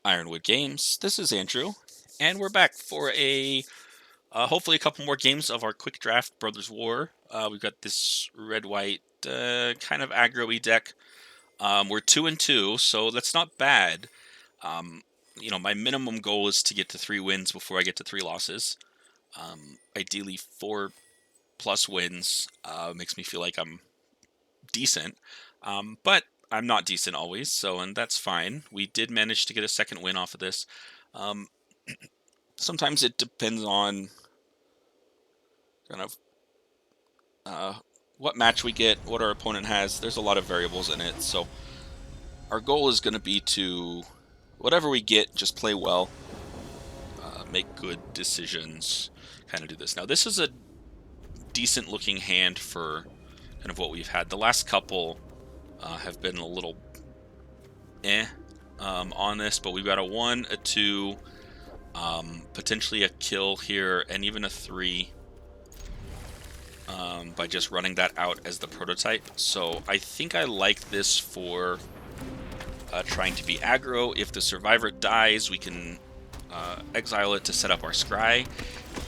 Ironwood Games. This is Andrew, and we're back for hopefully a couple more games of our quick draft Brothers War. We've got this red-white kind of aggro-y deck. We're 2-2, so that's not bad. Um, my minimum goal is to get to 3 wins before I get to 3 losses. Ideally, 4+ wins makes me feel like I'm decent. But I'm not decent always, and that's fine. We did manage to get a second win off of this. Um, Sometimes it depends on kind of what match we get, what our opponent has. There's a lot of variables in it, so our goal is going to be to, whatever we get, just play well, make good decisions, kind of do this. Now, this is a decent looking hand for kind of what we've had. The last couple have been a little on this, but we've got a 1, a 2, potentially a kill here, and even a 3 by just running that out as the prototype. So I think I like this for trying to be aggro. If the survivor dies, we can exile it to set up our scry.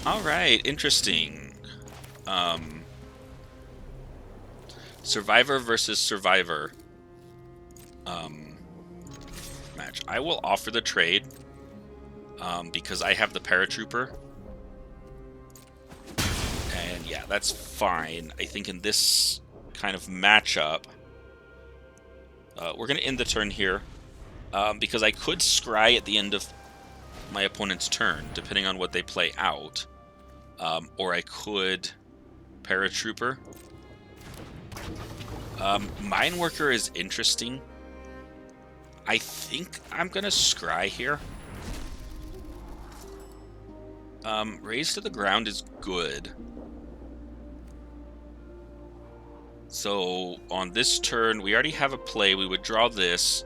All right, interesting. Survivor versus survivor match. I will offer the trade because I have the paratrooper. And yeah, that's fine. I think in this kind of matchup, we're going to end the turn here because I could scry at the end of my opponent's turn, depending on what they play out. Or I could paratrooper. Mineworker is interesting. I think I'm going to scry here. Raise to the ground is good. So on this turn, we already have a play. We would draw this.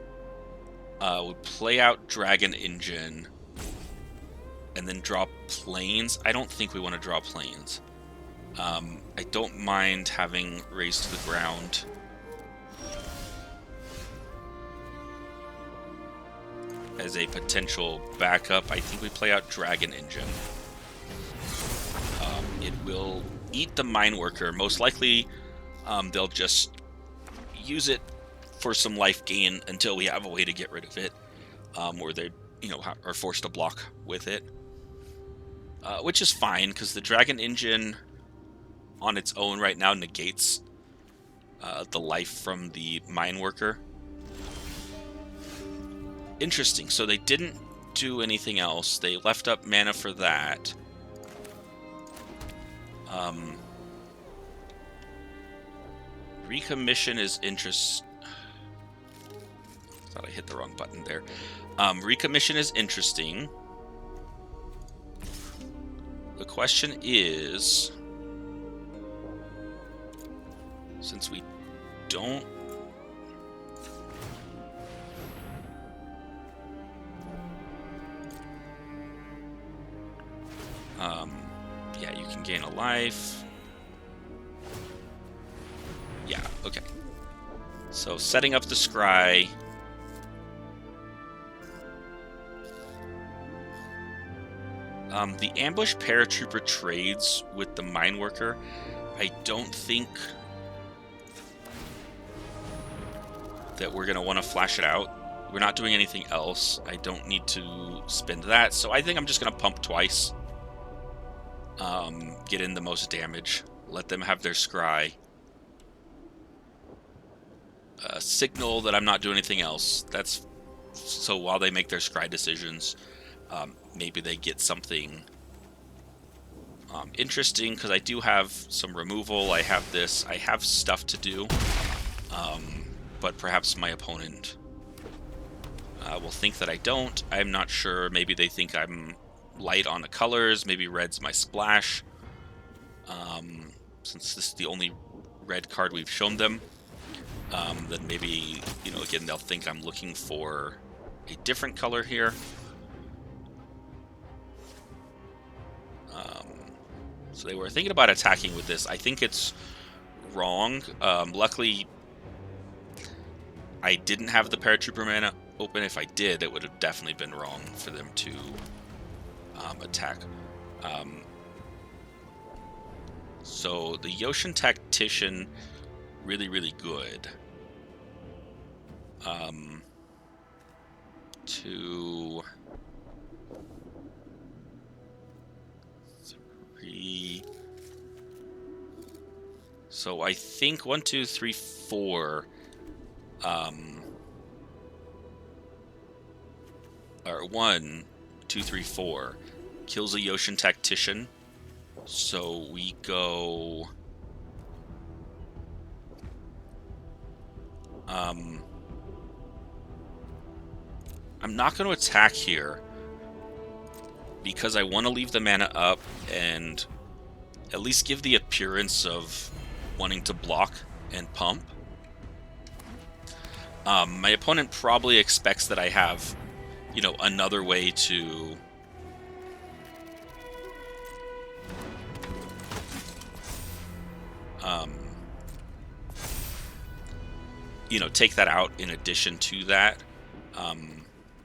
We'd play out Dragon Engine. And then draw planes. I don't think we want to draw planes. I don't mind having Raise to the ground. As a potential backup, I think we play out Dragon Engine. It will eat the Mineworker. Most likely, they'll just use it for some life gain until we have a way to get rid of it, or they, are forced to block with it, which is fine because the Dragon Engine, on its own right now, negates the life from the Mineworker. Interesting. So they didn't do anything else. They left up mana for that. Recommission is interest. Thought I hit the wrong button there. Recommission is interesting. The question is, since we don't yeah, you can gain a life. Yeah, okay. So setting up the scry. The ambush paratrooper trades with the mineworker. I don't think that we're going to want to flash it out. We're not doing anything else. I don't need to spend that. So I think I'm just going to pump twice. Get in the most damage. Let them have their scry. Signal that I'm not doing anything else. That's so while they make their scry decisions, maybe they get something interesting, because I do have some removal. I have this. I have stuff to do. But perhaps my opponent will think that I don't. I'm not sure. Maybe they think I'm light on the colors. Maybe red's my splash. Since this is the only red card we've shown them, then maybe, again, they'll think I'm looking for a different color here. So they were thinking about attacking with this. I think it's wrong. Luckily, I didn't have the paratrooper mana open. If I did, it would have definitely been wrong for them to attack. So the Yoshin Tactician, really, really good. 2, 3. So I think 1, 2, 3, 4. Or 1, 2, 3, 4 kills a Yoshin Tactician. So we go. I'm not going to attack here because I want to leave the mana up and at least give the appearance of wanting to block and pump. My opponent probably expects that I have, you know, another way to you know, take that out in addition to that,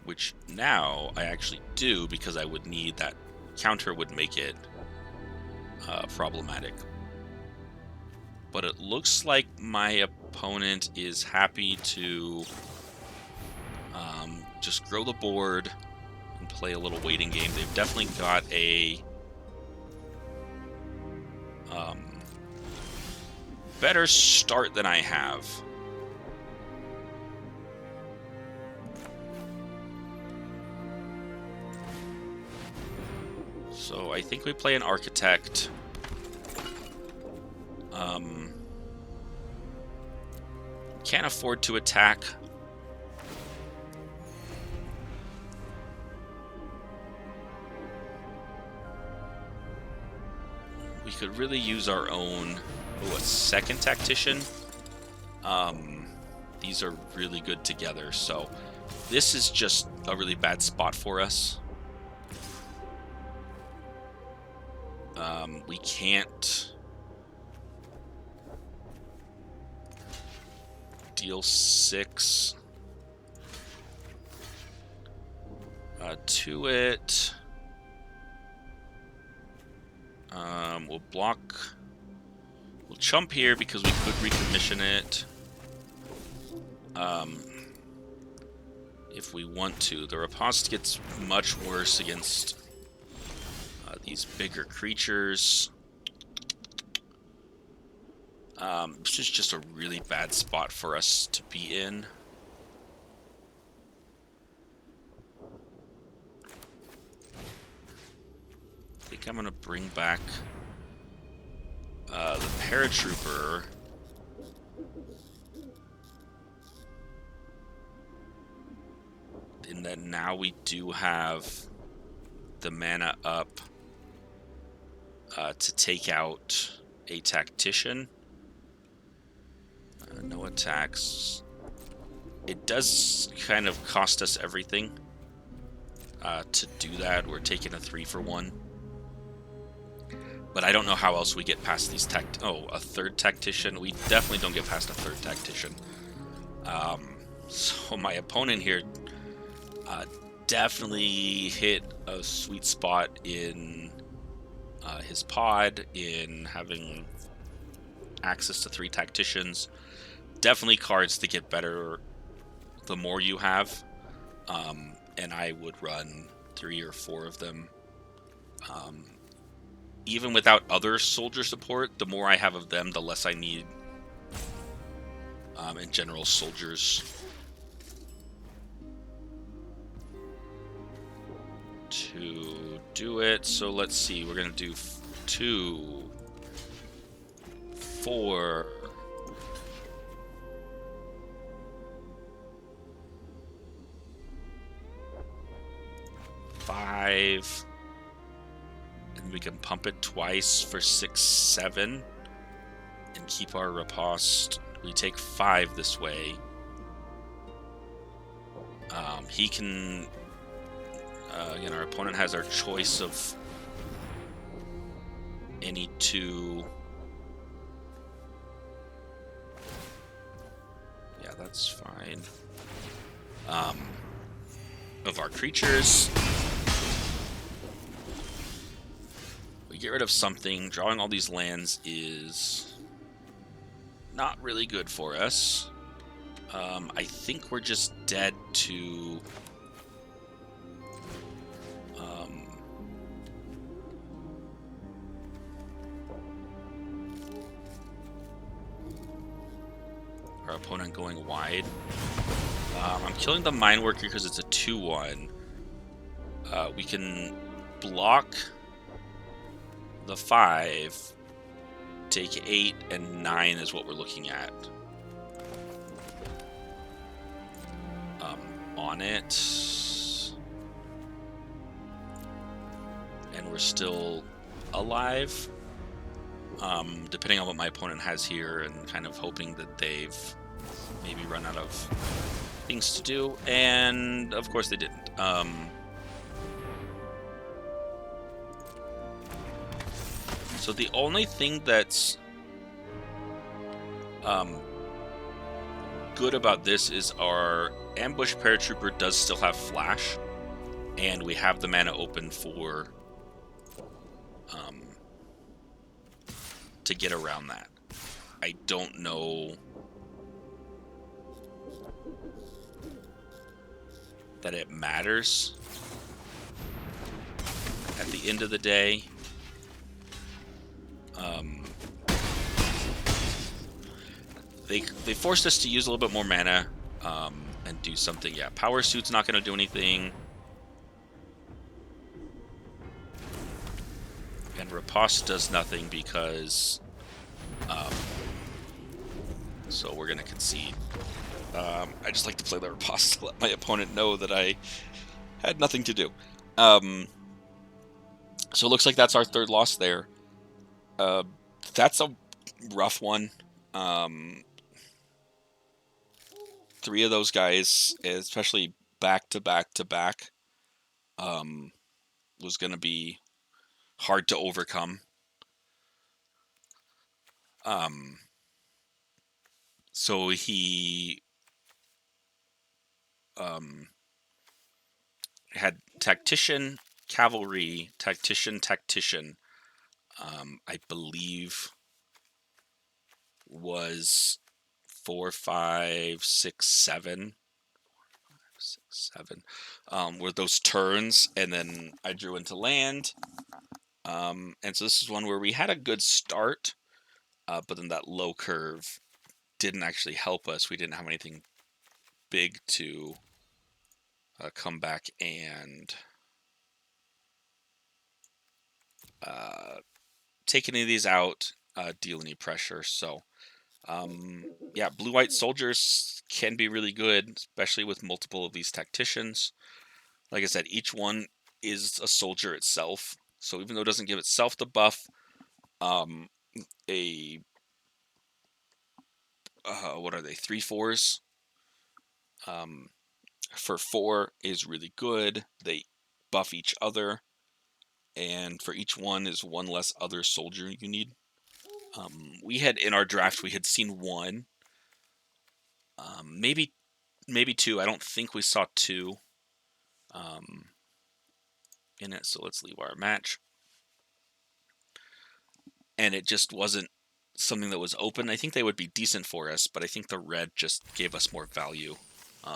which now I actually do because I would need that counter would make it problematic. But it looks like my opponent is happy to just grow the board and play a little waiting game. They've definitely got a better start than I have. So I think we play an Architect. Can't afford to attack. We could really use our own, a second Tactician. These are really good together, so this is just a really bad spot for us. We can't deal 6 to it. We'll block. We'll chump here because we could recommission it. If we want to. The riposte gets much worse against these bigger creatures. This is just a really bad spot for us to be in. I think I'm going to bring back the Paratrooper. In that now we do have the mana up to take out a Tactician. No attacks. It does kind of cost us everything to do that. We're taking a 3-for-1. But I don't know how else we get past these a third Tactician. We definitely don't get past a third Tactician. So my opponent here definitely hit a sweet spot in his pod, in having access to 3 Tacticians. Definitely cards to get better the more you have. And I would run 3 or 4 of them. Even without other soldier support, the more I have of them, the less I need in general soldiers to do it. So let's see, we're gonna do 2, 4, 5, and we can pump it twice for 6, 7, and keep our riposte. We take 5 this way. He can. Again, our opponent has our choice of any 2. Yeah, that's fine. of our creatures. We get rid of something. Drawing all these lands is not really good for us. I think we're just dead to... our opponent going wide. I'm killing the Mine Worker because it's a 2/1. We can block the 5, take 8, and 9 is what we're looking at. On it. And we're still alive. Depending on what my opponent has here, and kind of hoping that they've maybe run out of things to do. And of course they didn't. So the only thing that's good about this is our Ambush Paratrooper does still have Flash, and we have the mana open for to get around that. I don't know that it matters at the end of the day. They forced us to use a little bit more mana and do something. Yeah, Power Suit's not going to do anything. And Riposte does nothing because... so we're going to concede. I just like to play the Riposte to let my opponent know that I had nothing to do. So it looks like that's our third loss there. That's a rough one. 3 of those guys, especially back to back to back, was going to be hard to overcome. So he had Tactician, Cavalry, Tactician, Tactician. I believe was 4, 5, 6, 7. 6, 7 were those turns, and then I drew into land. And so this is one where we had a good start, but then that low curve didn't actually help us. We didn't have anything big to come back and take any of these out, deal any pressure. So yeah, blue-white soldiers can be really good, especially with multiple of these tacticians. Like I said, each one is a soldier itself. So even though it doesn't give itself the buff, what are they? 3/4s. For 4 is really good. They buff each other, and for each one is one less other soldier you need. We had in our draft we had seen 1, maybe 2. I don't think we saw 2 in it. So let's leave our match, and it just wasn't something that was open. I think they would be decent for us, but I think the red just gave us more value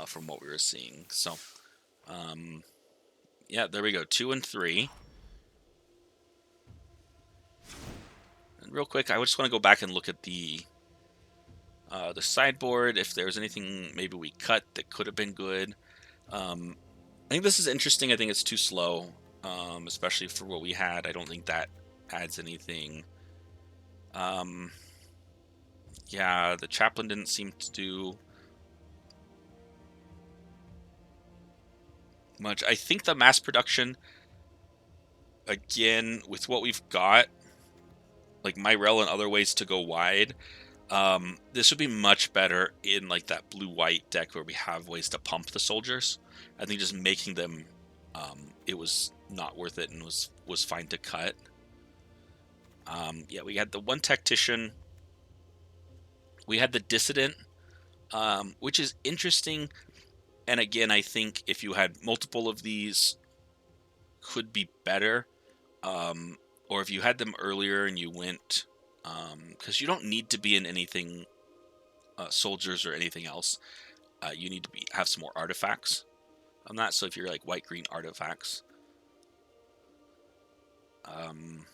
from what we were seeing. So yeah, there we go, 2 and 3. And real quick, I just want to go back and look at the sideboard, if there's anything maybe we cut that could have been good. I think this is interesting. I think it's too slow, especially for what we had. I don't think that adds anything. Yeah, the Chaplain didn't seem to do much. I think the mass production, again, with what we've got, like Myrel and other ways to go wide, this would be much better in like that blue-white deck where we have ways to pump the soldiers. I think just making them, it was not worth it and was fine to cut. Yeah, we had the 1 tactician. We had the dissident, which is interesting. And again, I think if you had multiple of these, could be better. Or if you had them earlier and you went, because you don't need to be in anything, soldiers or anything else. You need to have some more artifacts on that. So if you're like white green artifacts, um,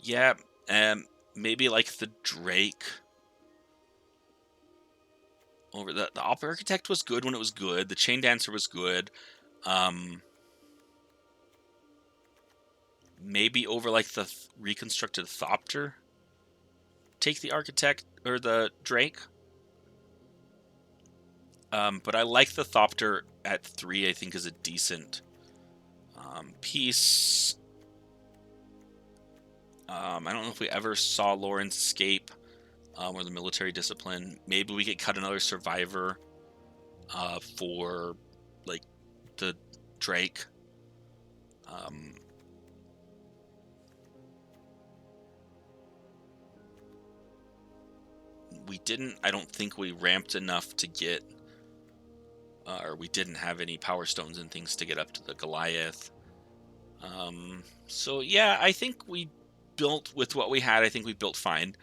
yeah, maybe like the Drake over the Opera Architect was good when it was good. The Chain Dancer was good. Um, maybe over like the reconstructed Thopter. Take the Architect or the Drake. But I like the Thopter at 3. I think is a decent piece. I don't know if we ever saw Lawrence escape, or the military discipline. Maybe we could cut another survivor for like the Drake. We didn't. I don't think we ramped enough to get, or we didn't have any power stones and things to get up to the Goliath. So yeah, I think we built with what we had. I think we built fine.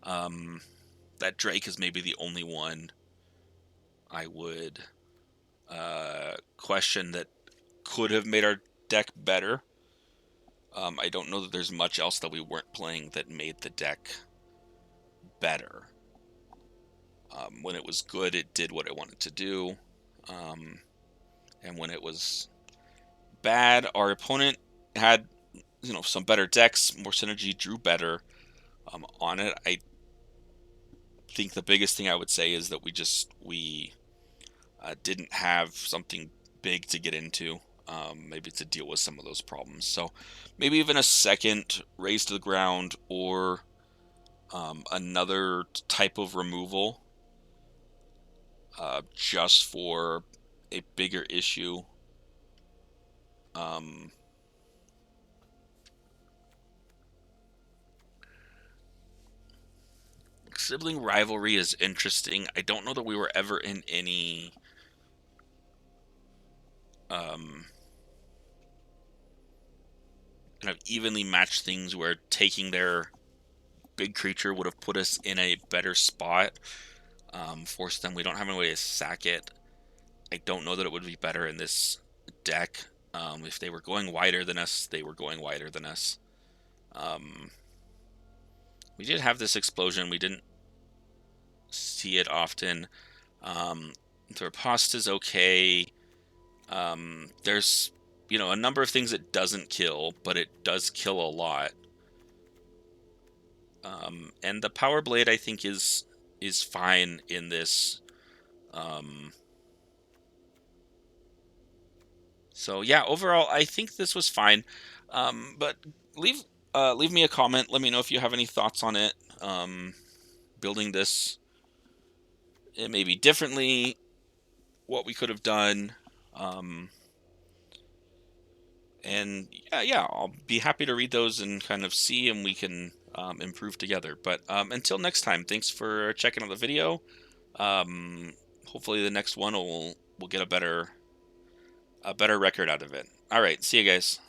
That Drake is maybe the only one I would question that could have made our deck better. I don't know that there's much else that we weren't playing that made the deck better. When it was good, it did what it wanted to do. And when it was bad, our opponent had, some better decks, more synergy, drew better on it. I think the biggest thing I would say is that we didn't have something big to get into, maybe to deal with some of those problems. So maybe even a second raise to the ground or another type of removal, just for a bigger issue. Sibling rivalry is interesting. I don't know that we were ever in any kind of evenly matched things where taking their big creature would have put us in a better spot. Forced them. We don't have any way to sack it. I don't know that it would be better in this deck. If they were going wider than us, they were going wider than us. We did have this explosion. We didn't see it often. Their pasta's okay. There's, a number of things it doesn't kill, but it does kill a lot. And the Power Blade, I think, is fine in this. So yeah, overall, I think this was fine. But leave me a comment. Let me know if you have any thoughts on it. Building this, it maybe differently, what we could have done. And yeah, I'll be happy to read those and kind of see, and we can improve together. But until next time, thanks for checking out the video. Hopefully the next one we'll get a better record out of it. All right, see you guys.